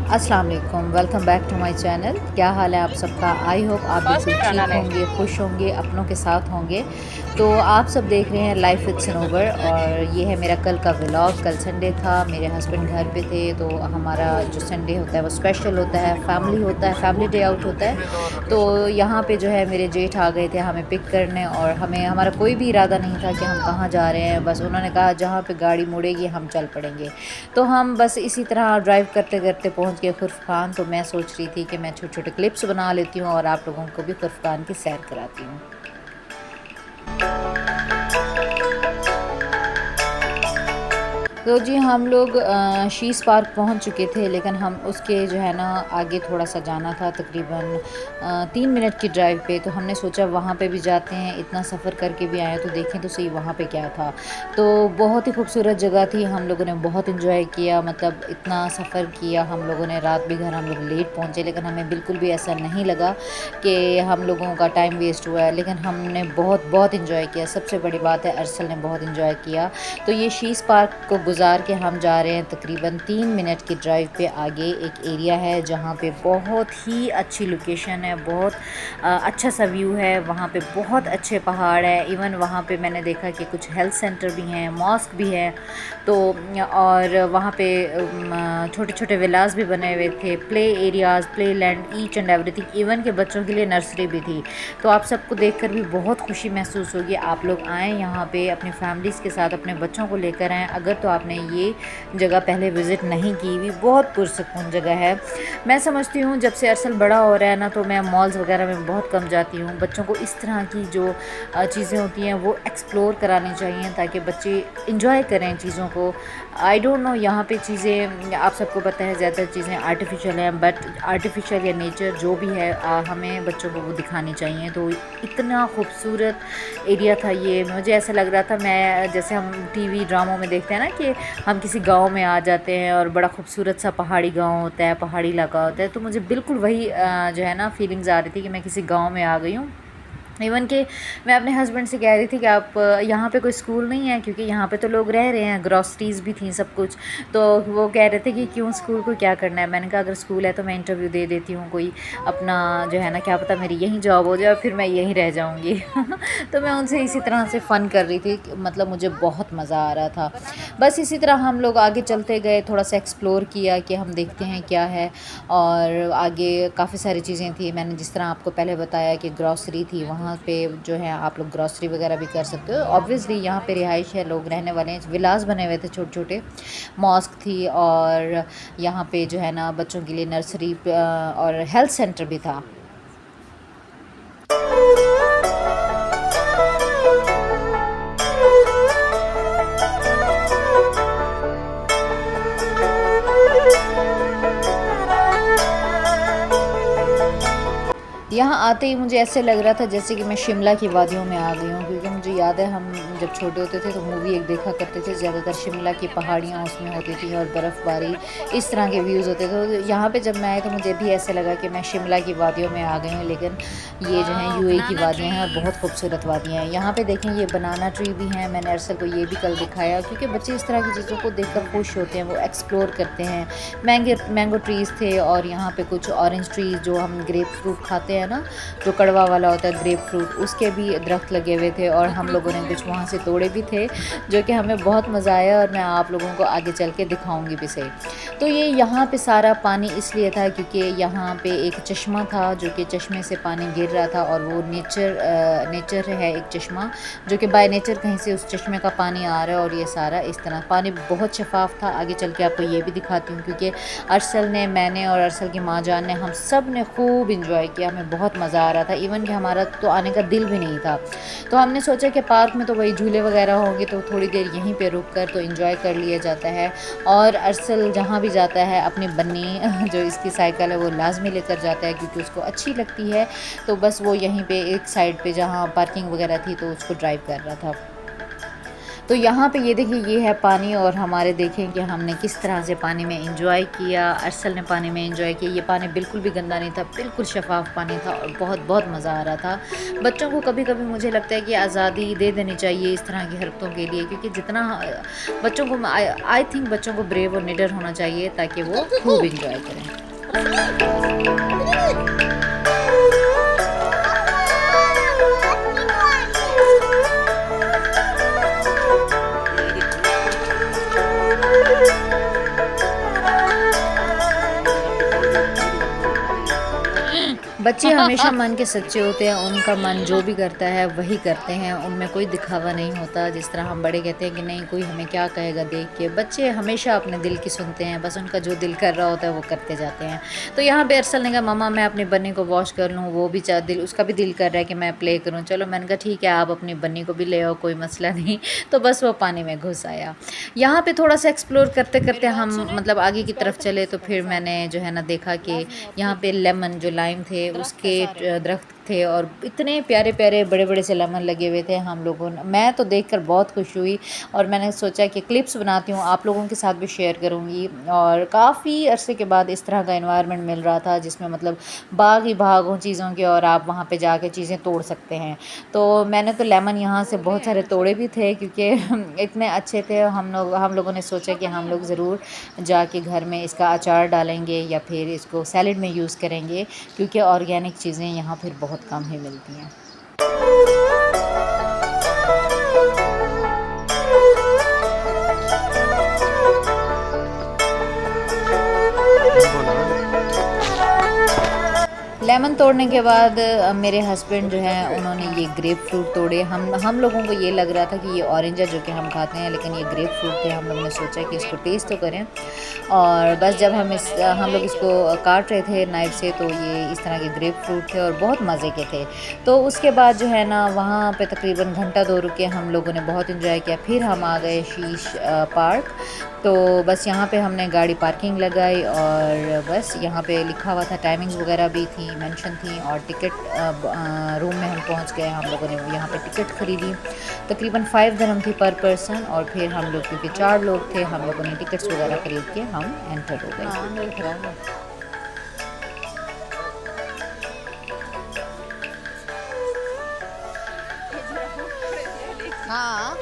अस्सलाम वालेकुम, welcome back to my channel. क्या हाल है आप सबका? आई होप आप बिल्कुल ठीक होंगे, खुश होंगे, अपनों के साथ होंगे। तो आप सब देख रहे हैं लाइफ विद सनोवर और ये है मेरा कल का व्लॉग। कल संडे था, मेरे हस्बैंड घर पे थे, तो हमारा जो संडे होता है वो स्पेशल होता है, फैमिली होता है, फैमिली डे आउट होता है। तो यहाँ पे जो है मेरे जेठ आ गए थे हमें पिक करने, और हमें हमारा कोई भी इरादा नहीं था कि हम कहाँ जा रहे हैं। बस उन्होंने कहा जहाँ पे गाड़ी मुड़ेगी हम चल पड़ेंगे। तो हम बस इसी तरह ड्राइव करते करते पहुँच गए खुर्फ खान। तो मैं सोच रही थी कि मैं छोटे छोटे क्लिप्स बना लेती हूँ और आप लोगों को भी खुर्फ खान की सैर कराती हूँ। तो जी हम लोग शीस पार्क पहुंच चुके थे, लेकिन हम उसके जो है ना आगे थोड़ा सा जाना था, तकरीबन 3 मिनट की ड्राइव पे। तो हमने सोचा वहाँ पे भी जाते हैं, इतना सफ़र करके भी आए तो देखें तो सही वहाँ पे क्या था। तो बहुत ही खूबसूरत जगह थी, हम लोगों ने बहुत इन्जॉय किया। मतलब इतना सफ़र किया हम लोगों ने, रात भी घर हम लोग लेट पहुँचे, लेकिन हमें बिल्कुल भी ऐसा नहीं लगा कि हम लोगों का टाइम वेस्ट हुआ है। लेकिन हमने बहुत बहुत इन्जॉय किया। सबसे बड़ी बात है अरसल ने बहुत इन्जॉय किया। तो ये शीस पार्क को गुजार के हम जा रहे हैं तकरीबन 3 मिनट की ड्राइव पे आगे एक एरिया है जहाँ पे बहुत ही अच्छी लोकेशन है, बहुत अच्छा सा व्यू है। वहाँ पे बहुत अच्छे पहाड़ है। इवन वहाँ पे मैंने देखा कि कुछ हेल्थ सेंटर भी हैं, मॉस्क भी है। तो और वहाँ पे छोटे छोटे विलास भी बने हुए थे, play areas, play land, each and everything. Even के बच्चों के लिए नर्सरी भी थी। तो आप सबको देखकर भी बहुत खुशी महसूस होगी। आप लोग आएँ यहाँ पे अपनी फैमिलीज़ के साथ, अपने बच्चों को लेकर आएँ। अगर तो आपने ये जगह पहले विज़िट नहीं की हुई, बहुत पुरसकून जगह है। मैं समझती हूँ जब से अरसल बड़ा हो रहा है ना, तो मैं मॉल्स वगैरह में बहुत कम जाती हूँ। बच्चों को इस तरह की जो चीज़ें होती हैं वो एक्सप्लोर करानी चाहिए ताकि बच्चे इंजॉय करें चीज़ों को। आई डोंट नो, यहाँ पे चीज़ें आप सबको पता है ज़्यादा चीज़ें आर्टिफिशियल हैं, बट आर्टिफिशियल या नेचर जो भी है हमें बच्चों को वो दिखानी चाहिए। तो इतना खूबसूरत एरिया था ये, मुझे ऐसा लग रहा था मैं जैसे हम टीवी ड्रामों में देखते हैं ना कि हम किसी गांव में आ जाते हैं और बड़ा खूबसूरत सा पहाड़ी गांव होता है, पहाड़ी इलाका होता है। तो मुझे बिल्कुल वही जो है ना फीलिंग्स आ रही थी कि मैं किसी गांव में आ गई हूँ। इवन कि मैं अपने हस्बैंड से कह रही थी कि आप यहाँ पे कोई स्कूल नहीं है, क्योंकि यहाँ पे तो लोग रह रहे हैं, ग्रॉसरीज़ भी थी, सब कुछ। तो वो कह रहे थे कि क्यों स्कूल को क्या करना है। मैंने कहा अगर स्कूल है तो मैं इंटरव्यू दे देती हूँ कोई अपना, जो है ना क्या पता मेरी यहीं जॉब हो जाए और फिर मैं यहीं रह जाऊँगी। तो मैं उनसे इसी तरह से फ़न कर रही थी, मतलब मुझे बहुत मज़ा आ रहा था। बस इसी तरह हम लोग आगे चलते गए, थोड़ा सा एक्सप्लोर किया कि हम देखते हैं क्या है। और आगे काफ़ी सारी चीज़ें थी, मैंने जिस तरह आपको पहले बताया कि ग्रॉसरी थी, वहाँ पे जो है आप लोग ग्रॉसरी वगैरह भी कर सकते हो। ऑब्वियसली यहाँ पे रिहाइश है, लोग रहने वाले हैं, विलास बने हुए थे छोटे छोटे, मॉस्क थी, और यहाँ पे जो है ना बच्चों के लिए नर्सरी और हेल्थ सेंटर भी था। यहाँ आते ही मुझे ऐसे लग रहा था जैसे कि मैं शिमला की वादियों में आ गई हूँ, क्योंकि मुझे याद है हम जब छोटे होते थे तो मूवी एक देखा करते थे, ज़्यादातर शिमला की पहाड़ियाँ उसमें होती थी और बर्फ़बारी, इस तरह के व्यूज़ होते थे। तो यहाँ पे जब मैं आई तो मुझे भी ऐसे लगा कि मैं शिमला की वादियों में आ गई हूँ, लेकिन ये जो है यूएई की वादियाँ हैं और बहुत खूबसूरत वादियाँ हैं। यहाँ पर देखें ये बनाना ट्री भी हैं, मैंने अरसल को ये भी कल दिखाया, क्योंकि बच्चे इस तरह की चीज़ों को देख कर खुश होते हैं, वो एक्सप्लोर करते हैं। मैंगो ट्रीज़ थे, और यहाँ पर कुछ ऑरेंज ट्रीज़ जो हम ग्रेप फ्रूट खाते हैं ना, जो कड़वा वाला होता है ग्रेप फ्रूट, उसके भी दरख्त लगे हुए थे, और हम लोगों ने कुछ वहाँ से तोड़े भी थे, जो कि हमें बहुत मज़ा आया और मैं आप लोगों को आगे चल के दिखाऊंगी भी सही। तो ये यहाँ पे सारा पानी इसलिए था क्योंकि यहाँ पे एक चश्मा था, जो कि चश्मे से पानी गिर रहा था, और वो नेचर है एक चश्मा, जो कि बाय नेचर कहीं से उस चश्मे का पानी आ रहा है, और ये सारा इस तरह पानी बहुत शफाफ था। आगे चल के आपको ये भी दिखाती हूँ, क्योंकि अरसल ने, मैंने और अरसल की माँ जान ने, हम सब ने खूब इंजॉय किया, हमें बहुत मज़ा आ रहा था। इवन कि हमारा तो आने का दिल भी नहीं था। तो हमने सोचा कि पार्क में तो वही झूले वगैरह होंगे, तो थोड़ी देर यहीं पे रुक कर तो एंजॉय कर लिया जाता है। और अरसल जहाँ भी जाता है अपनी बन्नी जो इसकी साइकिल है वो लाजमी लेकर जाता है, क्योंकि उसको अच्छी लगती है। तो बस वो यहीं पे एक साइड पे जहाँ पार्किंग वगैरह थी तो उसको ड्राइव कर रहा था। तो यहाँ पे ये देखिए ये है पानी, और हमारे देखें कि हमने किस तरह से पानी में एंजॉय किया। अरसल ने पानी में एंजॉय किया। ये पानी बिल्कुल भी गंदा नहीं था, बिल्कुल शफाफ पानी था और बहुत बहुत मज़ा आ रहा था। बच्चों को कभी कभी मुझे लगता है कि आज़ादी दे देनी चाहिए इस तरह की हरकतों के लिए, क्योंकि जितना बच्चों को आई थिंक बच्चों को ब्रेव और निडर होना चाहिए ताकि वो खूब इंजॉय करें। बच्चे हमेशा मन के सच्चे होते हैं, उनका मन जो भी करता है वही करते हैं, उनमें कोई दिखावा नहीं होता। जिस तरह हम बड़े कहते हैं कि नहीं कोई हमें क्या कहेगा देख के, बच्चे हमेशा अपने दिल की सुनते हैं, बस उनका जो दिल कर रहा होता है वो करते जाते हैं। तो यहाँ पे अरसल ने कहा मम्मा मैं अपनी बन्नी को वॉश कर लूँ, वो भी उसका भी दिल कर रहा है कि मैं प्ले करूँ। चलो मैंने कहा ठीक है आप अपनी बन्नी को भी ले आओ, कोई मसला नहीं। तो बस वो पानी में घुस आया। यहाँ पे थोड़ा सा एक्सप्लोर करते करते हम मतलब आगे की तरफ चले, तो फिर मैंने जो है ना देखा कि यहाँ पे लेमन जो लाइम थे उसके दरख्त थे, और इतने प्यारे प्यारे बड़े बड़े से लेमन लगे हुए थे। हम लोगों ने, मैं तो देखकर बहुत खुश हुई, और मैंने सोचा कि क्लिप्स बनाती हूँ, आप लोगों के साथ भी शेयर करूँगी। और काफ़ी अरसे के बाद इस तरह का एनवायरनमेंट मिल रहा था जिसमें मतलब बाग ही बाग हों चीज़ों के, और आप वहाँ पे जाके चीज़ें तोड़ सकते हैं। तो मैंने तो लेमन यहाँ से बहुत सारे तोड़े भी थे, क्योंकि इतने अच्छे थे। हम लोगों ने सोचा कि हम लोग ज़रूर जाके घर में इसका अचार डालेंगे या फिर इसको सैलेड में यूज़ करेंगे, क्योंकि ऑर्गेनिक चीज़ें यहाँ फिर बहुत कम ही मिलती हैं। लेमन तोड़ने के बाद मेरे हस्बैंड जो हैं उन्होंने ये ग्रेप फ्रूट तोड़े। हम लोगों को ये लग रहा था कि ये ऑरेंज है जो कि हम खाते हैं, लेकिन ये ग्रेप फ्रूट थे। हम लोगों ने सोचा कि इसको टेस्ट तो करें, और बस जब हम लोग इसको काट रहे थे नाइफ से, तो ये इस तरह के ग्रेप फ्रूट थे और बहुत मज़े के थे। तो उसके बाद जो है ना वहाँ पे तकरीबन घंटा 2 रुके, हम लोगों ने बहुत इन्जॉय किया। फिर हम आ गए शीश पार्क। तो बस यहाँ पे हमने गाड़ी पार्किंग लगाई, और बस यहाँ पे लिखा हुआ था, टाइमिंग्स वगैरह भी थी मेंशन थी, और टिकट रूम में हम पहुँच गए। हम लोगों ने यहाँ पे टिकट ख़रीदी, तकरीबन 5 दिरहम थी पर पर्सन, और फिर हम लोग क्योंकि 4 लोग थे, हम लोगों ने टिकट्स वगैरह ख़रीद के हम एंटर हो गए। हाँ,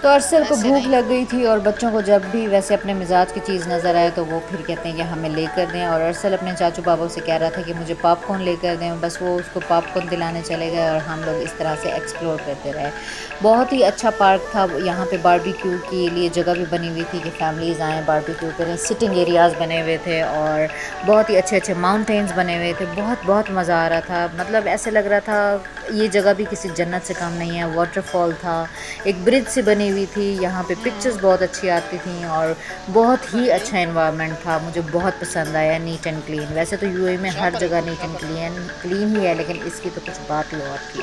तो अरसल को भूख लग गई थी, और बच्चों को जब भी वैसे अपने मिजाज की चीज़ नज़र आए तो वो फिर कहते हैं कि हमें लेकर दें। और अरसल अपने चाचू बाबू से कह रहा था कि मुझे पॉपकॉर्न लेकर दें, बस वो उसको पॉपकॉर्न दिलाने चले गए, और हम लोग इस तरह से एक्सप्लोर करते रहे। बहुत ही अच्छा पार्क था। यहाँ पे बारबेक्यू के लिए जगह भी बनी हुई थी कि फैमिलीज़ आएँ बारबेक्यू करें। सिटिंग एरियाज़ बने हुए थे, और बहुत ही अच्छे अच्छे माउंटेन्स बने हुए थे। बहुत बहुत मज़ा आ रहा था, मतलब ऐसे लग रहा था ये जगह भी किसी जन्नत से कम नहीं है। वाटरफॉल था, एक ब्रिज से बनी हुई थी, यहाँ पे पिक्चर्स बहुत अच्छी आती थी, और बहुत ही अच्छा एनवायरनमेंट था। मुझे बहुत पसंद आया, नीट एंड क्लीन। वैसे तो यूएई में हर जगह नीट एंड क्लीन ही है, लेकिन इसकी तो कुछ बात ही और थी।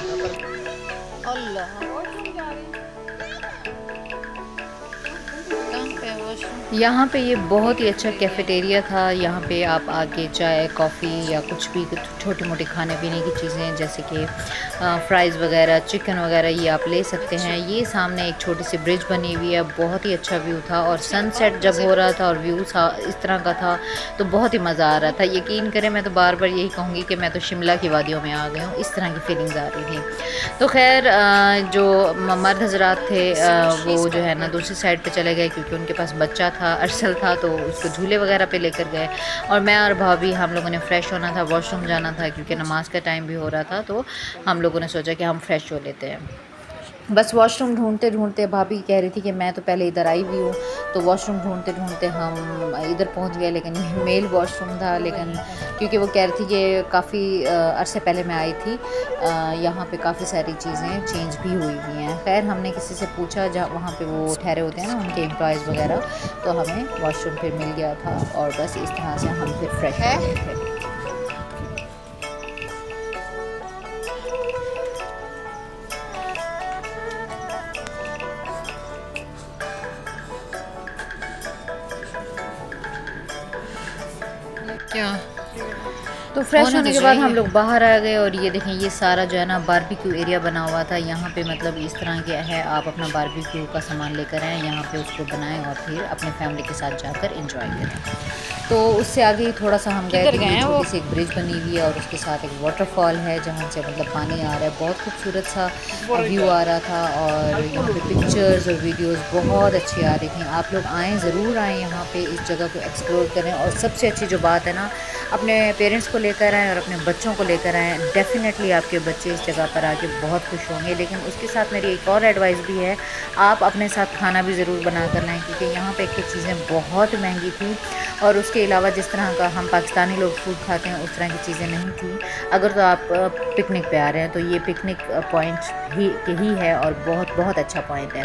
यहाँ पे ये बहुत ही अच्छा कैफ़ेटेरिया था। यहाँ पे आप आके चाय कॉफ़ी या कुछ भी छोटी मोटी खाने पीने की चीज़ें जैसे कि फ़्राइज़ वगैरह, चिकन वगैरह, ये आप ले सकते हैं। ये सामने एक छोटी सी ब्रिज बनी हुई है, बहुत ही अच्छा व्यू था, और सनसेट जब हो रहा था और व्यू इस तरह का था तो बहुत ही मज़ा आ रहा था। यकीन करें मैं तो बार बार यही कहूँगी कि मैं तो शिमला की वादियों में आ गई हूँ, इस तरह की फीलिंग्स आ रही थी। तो खैर जो मर्द हजरात थे वो जो है ना दूसरी साइड पे चले गए, क्योंकि उनके पास बच्चा था, अरसल था, तो उसको झूले वगैरह पे लेकर गए। और मैं और भाभी हम लोगों ने फ़्रेश होना था, वॉशरूम जाना था, क्योंकि नमाज का टाइम भी हो रहा था, तो हम लोगों ने सोचा कि हम फ़्रेश हो लेते हैं। बस वॉशरूम ढूंढते ढूंढते, भाभी कह रही थी कि मैं तो पहले इधर आई हुई हूँ, तो वॉशरूम ढूंढते ढूंढते हम इधर पहुँच गए, लेकिन ये मेल वॉशरूम था। लेकिन क्योंकि वो कह रही थी कि काफ़ी अरसे पहले मैं आई थी, यहाँ पे काफ़ी सारी चीज़ें चेंज भी हुई हैं। खैर हमने किसी से पूछा जहाँ वहाँ पे वो ठहरे होते हैं ना उनके एम्प्लॉयज़ वगैरह, तो हमें वॉशरूम फिर मिल गया था, और बस इस तरह से हम फिर फ्रेश हो गए थे। क्या तो फ्रेश होने के बाद हम लोग बाहर आ गए और ये देखें, ये सारा जो है ना बारबेक्यू एरिया बना हुआ था। यहाँ पे मतलब इस तरह के है, आप अपना बारबेक्यू का सामान लेकर आएँ, यहाँ पे उसको बनाएं और फिर अपने फैमिली के साथ जाकर एंजॉय करें। तो उससे आगे ही थोड़ा सा हम गए थे, ये छोटी सी एक ब्रिज बनी हुई है और उसके साथ एक वाटरफॉल है जहाँ से मतलब पानी आ रहा है। बहुत खूबसूरत सा व्यू आ रहा था और यहाँ पे पिक्चर्स और वीडियोस बहुत अच्छी आ रही थी। आप लोग आएँ, ज़रूर आएँ यहाँ पे, इस जगह को एक्सप्लोर करें। और सबसे अच्छी जो बात है ना, अपने पेरेंट्स को लेकर आएँ और अपने बच्चों को लेकर आएँ। डेफ़िनेटली आपके बच्चे इस जगह पर आके बहुत खुश होंगे। लेकिन उसके साथ मेरी एक और एडवाइस भी है, आप अपने साथ खाना भी ज़रूर बना कर लाएँ, क्योंकि यहाँ पे एक चीज़ें बहुत महंगी थी और उसके अलावा जिस तरह का हम पाकिस्तानी लोग फूड खाते हैं उस तरह की चीज़ें नहीं थी। अगर तो आप पिकनिक पे आ रहे हैं तो ये पिकनिक पॉइंट ही है और बहुत बहुत अच्छा पॉइंट है।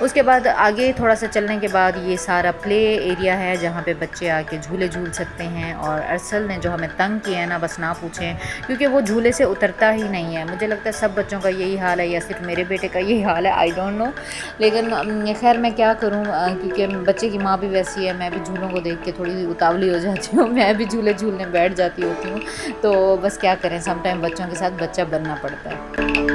उसके बाद आगे थोड़ा सा चलने के बाद ये सारा प्ले एरिया है जहाँ पे बच्चे आके झूले झूल सकते हैं। और अरसल ने जो हमें तंग किया है ना, बस ना पूछें, क्योंकि वो झूले से उतरता ही नहीं है। मुझे लगता है सब बच्चों का यही हाल है या सिर्फ मेरे बेटे का यही हाल है, आई डोंट नो। लेकिन खैर मैं क्या करूँ, क्योंकि बच्चे की माँ भी वैसी है, मैं भी झूलों को देख के थोड़ी उतावली हो जाती हूँ, मैं भी झूले झूलने बैठ जाती होती हूँ। तो बस क्या करें, सम टाइम बच्चों के साथ बच्चा बनना पड़ता है।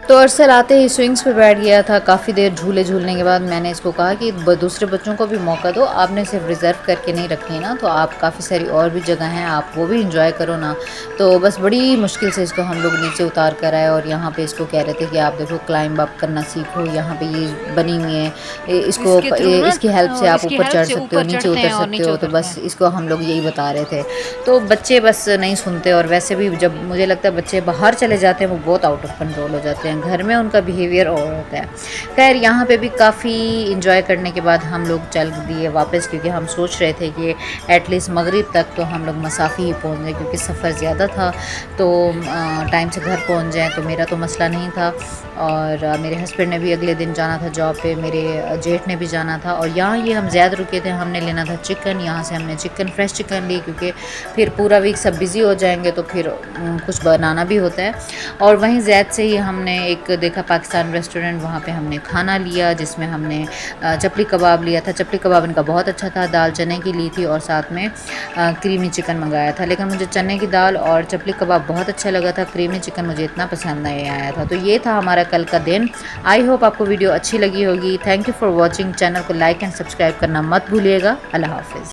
तो अरसल आते ही स्विंग्स पे बैठ गया था। काफ़ी देर झूले झूलने के बाद मैंने इसको कहा कि दूसरे बच्चों को भी मौका दो, आपने सिर्फ रिज़र्व करके नहीं रखनी ना, तो आप काफ़ी सारी और भी जगह हैं, आप वो भी इंजॉय करो ना। तो बस बड़ी मुश्किल से इसको हम लोग नीचे उतार कर आए और यहाँ पे इसको कह रहे थे कि आप देखो क्लाइंब अप करना सीखो, यहाँ पे ये बनी हुई है, इसकी हेल्प से आप ऊपर चढ़ सकते हो, नीचे उतर सकते हो। तो बस इसको हम लोग यही बता रहे थे। तो बच्चे बस नहीं सुनते, और वैसे भी जब मुझे लगता है बच्चे बाहर चले जाते हैं वो बहुत आउट ऑफ कंट्रोल हो जाते हैं, घर में उनका बिहेवियर और होता है। खैर यहाँ पे भी काफ़ी इंजॉय करने के बाद हम लोग चल दिए वापस, क्योंकि हम सोच रहे थे कि एटलीस्ट मगरिब तक तो हम लोग मसाफ़ी ही पहुँच जाए, क्योंकि सफ़र ज़्यादा था तो टाइम से घर पहुँच जाएँ तो मेरा तो मसला नहीं था। और मेरे हस्बैंड ने भी अगले दिन जाना था जॉब पे, मेरे जेठ ने भी जाना था। और यहाँ ये हम ज़्यादा रुके थे, हमने लेना था चिकन, यहाँ से हमने चिकन फ्रेश चिकन ली, क्योंकि फिर पूरा वीक सब बिज़ी हो जाएंगे तो फिर कुछ बनाना भी होता है। और वहीं ज़ैद से ही हमने एक देखा पाकिस्तान रेस्टोरेंट, वहाँ पे हमने खाना लिया जिसमें हमने चपली कबाब लिया था। चपली कबाब इनका बहुत अच्छा था, दाल चने की ली थी और साथ में क्रीमी चिकन मंगाया था। लेकिन मुझे चने की दाल और चपली कबाब बहुत अच्छा लगा था, क्रीमी चिकन मुझे इतना पसंद नहीं आया था। तो ये था हमारा कल का दिन। आई होप आपको वीडियो अच्छी लगी होगी। Thank you for watching. Channel को लाइक एंड सब्सक्राइब करना मत भूलिएगा। अल्लाह हाफिज़।